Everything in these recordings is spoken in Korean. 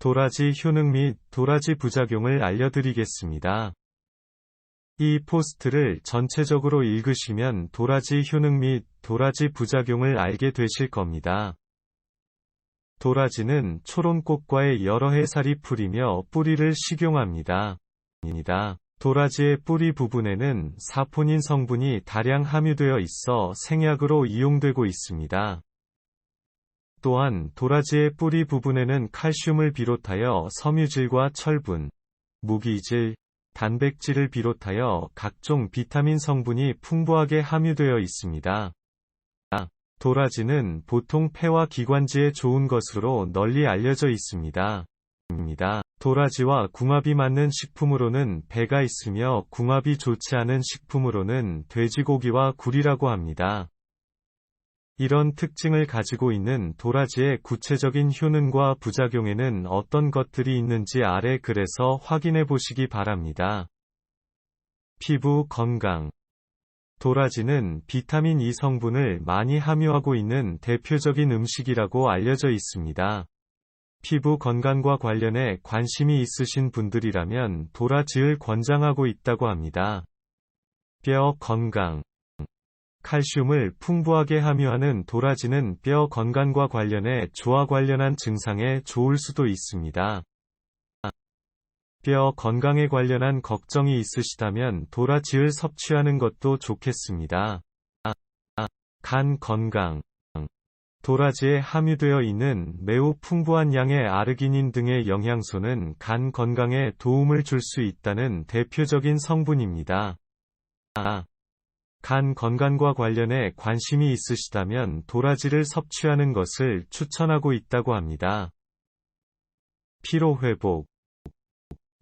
도라지 효능 및 도라지 부작용을 알려드리겠습니다. 이 포스트를 전체적으로 읽으시면 도라지 효능 및 도라지 부작용을 알게 되실 겁니다. 도라지는 초롱꽃과의 여러 해 살이 풀이며 뿌리를 식용합니다. 도라지의 뿌리 부분에는 사포닌 성분이 다량 함유되어 있어 생약으로 이용되고 있습니다. 또한 도라지의 뿌리 부분에는 칼슘을 비롯하여 섬유질과 철분, 무기질, 단백질을 비롯하여 각종 비타민 성분이 풍부하게 함유되어 있습니다. 도라지는 보통 폐와 기관지에 좋은 것으로 널리 알려져 있습니다. 도라지와 궁합이 맞는 식품으로는 배가 있으며 궁합이 좋지 않은 식품으로는 돼지고기와 굴이라고 합니다. 이런 특징을 가지고 있는 도라지의 구체적인 효능과 부작용에는 어떤 것들이 있는지 아래 글에서 확인해 보시기 바랍니다. 피부 건강. 도라지는 비타민 E 성분을 많이 함유하고 있는 대표적인 음식이라고 알려져 있습니다. 피부 건강과 관련해 관심이 있으신 분들이라면 도라지를 권장하고 있다고 합니다. 뼈 건강. 칼슘을 풍부하게 함유하는 도라지는 뼈 건강과 관련해 조와 관련한 증상에 좋을 수도 있습니다. 뼈 건강에 관련한 걱정이 있으시다면 도라지를 섭취하는 것도 좋겠습니다. 간 건강. 도라지에 함유되어 있는 매우 풍부한 양의 아르기닌 등의 영양소는 간 건강에 도움을 줄 수 있다는 대표적인 성분입니다. 간 건강과 관련해 관심이 있으시다면 도라지를 섭취하는 것을 추천하고 있다고 합니다. 피로 회복.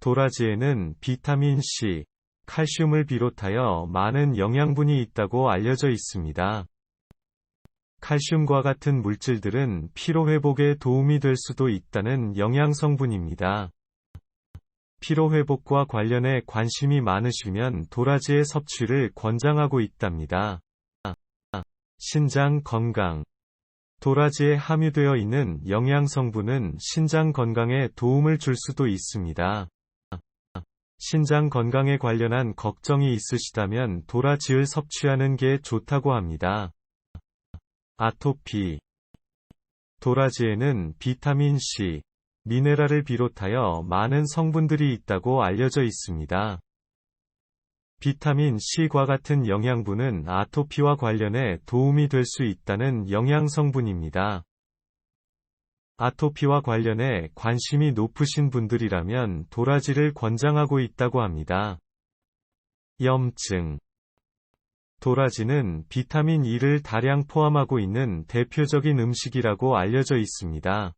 도라지에는 비타민 C, 칼슘을 비롯하여 많은 영양분이 있다고 알려져 있습니다. 칼슘과 같은 물질들은 피로 회복에 도움이 될 수도 있다는 영양 성분입니다. 피로 회복과 관련해 관심이 많으시면 도라지의 섭취를 권장하고 있답니다. 신장 건강. 도라지에 함유되어 있는 영양 성분은 신장 건강에 도움을 줄 수도 있습니다. 신장 건강에 관련한 걱정이 있으시다면 도라지를 섭취하는 게 좋다고 합니다. 아토피. 도라지에는 비타민 C, 미네랄을 비롯하여 많은 성분들이 있다고 알려져 있습니다. 비타민 C과 같은 영양분은 아토피와 관련해 도움이 될 수 있다는 영양 성분입니다. 아토피와 관련해 관심이 높으신 분들이라면 도라지를 권장하고 있다고 합니다. 염증. 도라지는 비타민 E를 다량 포함하고 있는 대표적인 음식이라고 알려져 있습니다.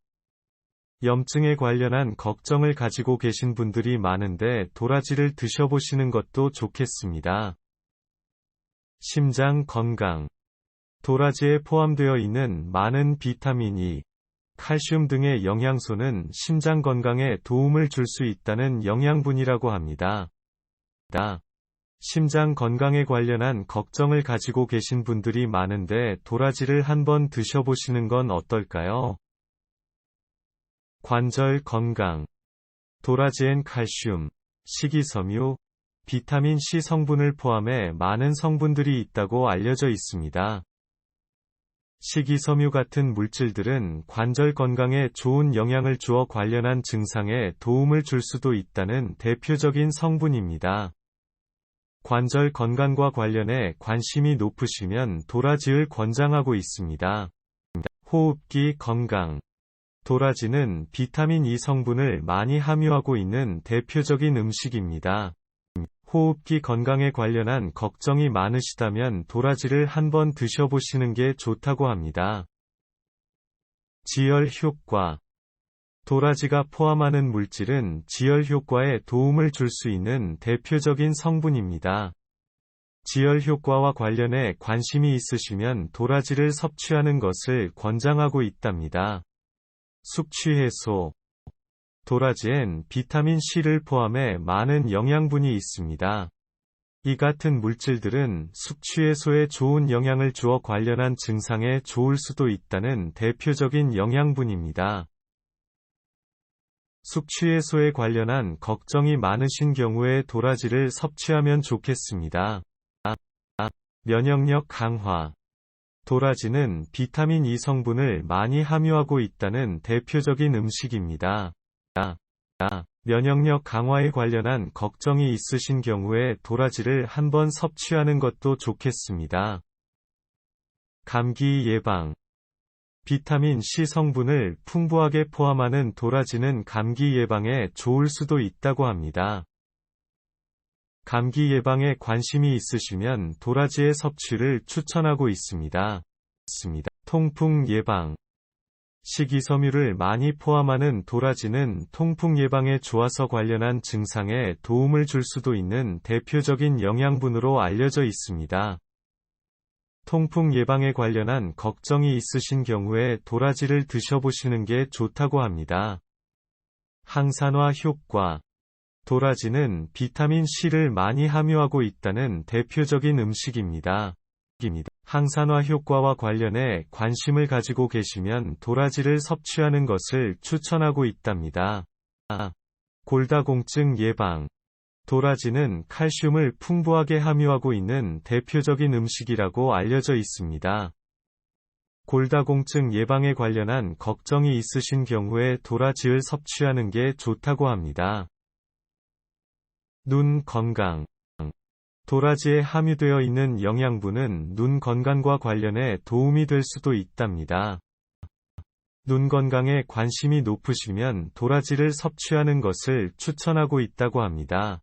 염증에 관련한 걱정을 가지고 계신 분들이 많은데 도라지를 드셔보시는 것도 좋겠습니다. 심장 건강. 도라지에 포함되어 있는 많은 비타민 E, 칼슘 등의 영양소는 심장 건강에 도움을 줄 수 있다는 영양분이라고 합니다. 심장 건강에 관련한 걱정을 가지고 계신 분들이 많은데 도라지를 한번 드셔보시는 건 어떨까요? 관절 건강. 도라지엔 칼슘, 식이섬유, 비타민 C 성분을 포함해 많은 성분들이 있다고 알려져 있습니다. 식이섬유 같은 물질들은 관절 건강에 좋은 영향을 주어 관련한 증상에 도움을 줄 수도 있다는 대표적인 성분입니다. 관절 건강과 관련해 관심이 높으시면 도라지를 권장하고 있습니다. 호흡기 건강. 도라지는 비타민 E 성분을 많이 함유하고 있는 대표적인 음식입니다. 호흡기 건강에 관련한 걱정이 많으시다면 도라지를 한번 드셔보시는 게 좋다고 합니다. 지혈 효과. 도라지가 포함하는 물질은 지혈 효과에 도움을 줄 수 있는 대표적인 성분입니다. 지혈 효과와 관련해 관심이 있으시면 도라지를 섭취하는 것을 권장하고 있답니다. 숙취 해소. 도라지엔 비타민 C를 포함해 많은 영양분이 있습니다. 이 같은 물질들은 숙취 해소에 좋은 영향을 주어 관련한 증상에 좋을 수도 있다는 대표적인 영양분입니다. 숙취 해소에 관련한 걱정이 많으신 경우에 도라지를 섭취하면 좋겠습니다. 면역력 강화. 도라지는 비타민 E 성분을 많이 함유하고 있다는 대표적인 음식입니다. 면역력 강화에 관련한 걱정이 있으신 경우에 도라지를 한번 섭취하는 것도 좋겠습니다. 감기 예방. 비타민 C 성분을 풍부하게 포함하는 도라지는 감기 예방에 좋을 수도 있다고 합니다. 감기 예방에 관심이 있으시면 도라지의 섭취를 추천하고 있습니다. 통풍 예방. 식이섬유를 많이 포함하는 도라지는 통풍 예방에 좋아서 관련한 증상에 도움을 줄 수도 있는 대표적인 영양분으로 알려져 있습니다. 통풍 예방에 관련한 걱정이 있으신 경우에 도라지를 드셔보시는 게 좋다고 합니다. 항산화 효과. 도라지는 비타민 C를 많이 함유하고 있다는 대표적인 음식입니다. 항산화 효과와 관련해 관심을 가지고 계시면 도라지를 섭취하는 것을 추천하고 있답니다. 골다공증 예방. 도라지는 칼슘을 풍부하게 함유하고 있는 대표적인 음식이라고 알려져 있습니다. 골다공증 예방에 관련한 걱정이 있으신 경우에 도라지를 섭취하는 게 좋다고 합니다. 눈 건강. 도라지에 함유되어 있는 영양분은 눈 건강과 관련해 도움이 될 수도 있답니다. 눈 건강에 관심이 높으시면 도라지를 섭취하는 것을 추천하고 있다고 합니다.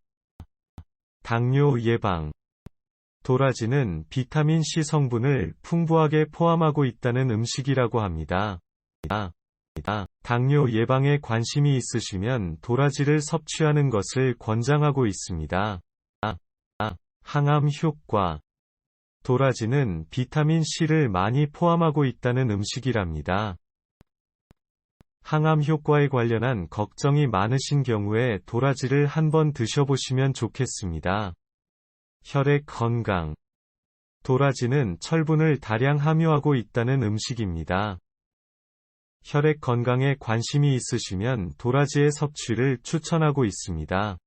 당뇨 예방. 도라지는 비타민 C 성분을 풍부하게 포함하고 있다는 음식이라고 합니다. 당뇨 예방에 관심이 있으시면 도라지를 섭취하는 것을 권장하고 있습니다. 항암 효과. 도라지는 비타민 C를 많이 포함하고 있다는 음식이랍니다. 항암 효과에 관련한 걱정이 많으신 경우에 도라지를 한번 드셔보시면 좋겠습니다. 혈액 건강. 도라지는 철분을 다량 함유하고 있다는 음식입니다. 혈액 건강에 관심이 있으시면 도라지의 섭취를 추천하고 있습니다.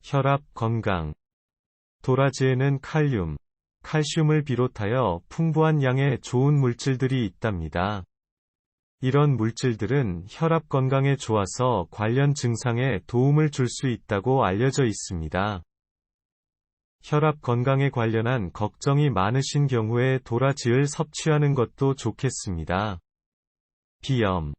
혈압 건강. 도라지에는 칼륨, 칼슘을 비롯하여 풍부한 양의 좋은 물질들이 있답니다. 이런 물질들은 혈압 건강에 좋아서 관련 증상에 도움을 줄 수 있다고 알려져 있습니다. 혈압 건강에 관련한 걱정이 많으신 경우에 도라지를 섭취하는 것도 좋겠습니다. 비염.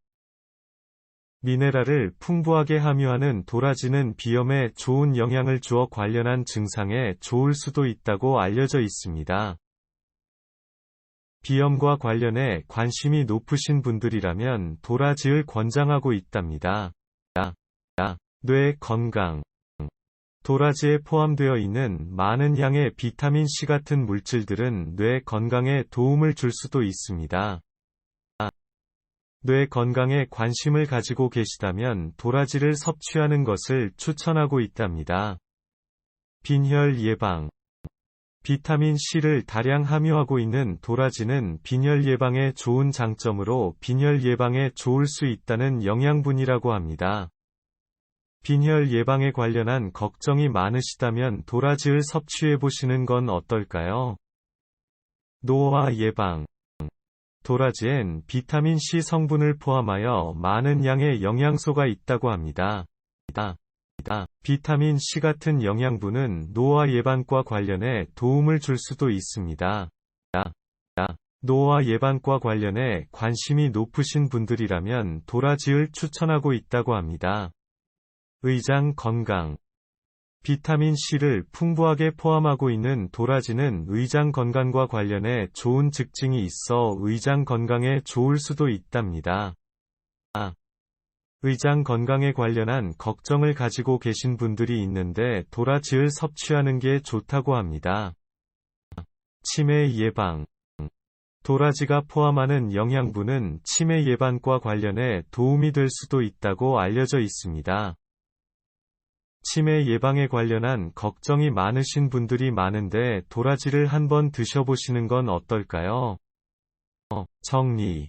미네랄을 풍부하게 함유하는 도라지는 비염에 좋은 영향을 주어 관련한 증상에 좋을 수도 있다고 알려져 있습니다. 비염과 관련해 관심이 높으신 분들이라면 도라지를 권장하고 있답니다. 뇌 건강. 도라지에 포함되어 있는 많은 양의 비타민 C 같은 물질들은 뇌 건강에 도움을 줄 수도 있습니다. 뇌 건강에 관심을 가지고 계시다면 도라지를 섭취하는 것을 추천하고 있답니다. 빈혈 예방. 비타민 C를 다량 함유하고 있는 도라지는 빈혈 예방에 좋은 장점으로 빈혈 예방에 좋을 수 있다는 영양분이라고 합니다. 빈혈 예방에 관련한 걱정이 많으시다면 도라지를 섭취해 보시는 건 어떨까요? 노화 예방. 도라지엔 비타민 C 성분을 포함하여 많은 양의 영양소가 있다고 합니다. 비타민 C 같은 영양분은 노화 예방과 관련해 도움을 줄 수도 있습니다. 노화 예방과 관련해 관심이 높으신 분들이라면 도라지를 추천하고 있다고 합니다. 의장 건강. 비타민 C를 풍부하게 포함하고 있는 도라지는 의장 건강과 관련해 좋은 특징이 있어 의장 건강에 좋을 수도 있답니다. 의장 건강에 관련한 걱정을 가지고 계신 분들이 있는데 도라지를 섭취하는 게 좋다고 합니다. 치매 예방. 도라지가 포함하는 영양분은 치매 예방과 관련해 도움이 될 수도 있다고 알려져 있습니다. 치매 예방에 관련한 걱정이 많으신 분들이 많은데 도라지를 한번 드셔보시는 건 어떨까요? 정리.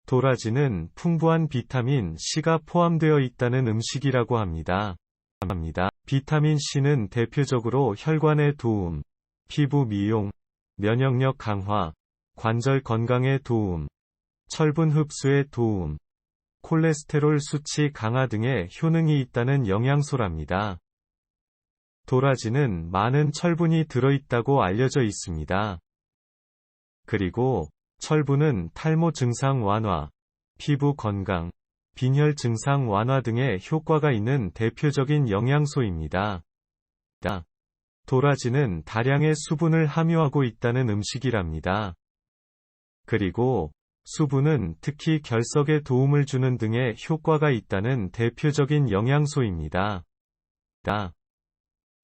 도라지는 풍부한 비타민 C가 포함되어 있다는 음식이라고 합니다. 비타민 C는 대표적으로 혈관에 도움, 피부 미용, 면역력 강화, 관절 건강에 도움, 철분 흡수에 도움, 콜레스테롤 수치 강화 등의 효능이 있다는 영양소랍니다. 도라지는 많은 철분이 들어있다고 알려져 있습니다. 그리고 철분은 탈모 증상 완화, 피부 건강, 빈혈 증상 완화 등의 효과가 있는 대표적인 영양소입니다. 도라지는 다량의 수분을 함유하고 있다는 음식이랍니다. 그리고 수분은 특히 결석에 도움을 주는 등의 효과가 있다는 대표적인 영양소입니다.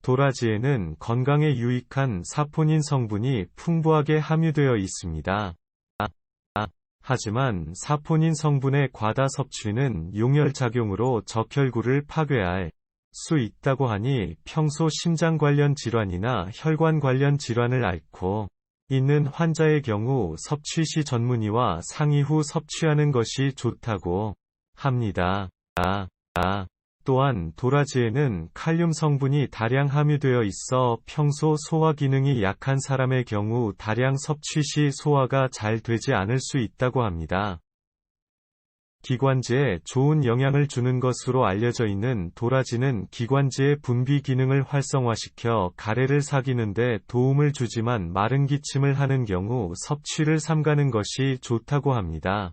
도라지에는 건강에 유익한 사포닌 성분이 풍부하게 함유되어 있습니다. 하지만 사포닌 성분의 과다 섭취는 용혈작용으로 적혈구를 파괴할 수 있다고 하니 평소 심장 관련 질환이나 혈관 관련 질환을 앓고 있는 환자의 경우 섭취 시 전문의와 상의 후 섭취하는 것이 좋다고 합니다. 또한 도라지에는 칼륨 성분이 다량 함유되어 있어 평소 소화 기능이 약한 사람의 경우 다량 섭취 시 소화가 잘 되지 않을 수 있다고 합니다. 기관지에 좋은 영향을 주는 것으로 알려져 있는 도라지는 기관지의 분비 기능을 활성화시켜 가래를 삭이는 데 도움을 주지만 마른 기침을 하는 경우 섭취를 삼가는 것이 좋다고 합니다.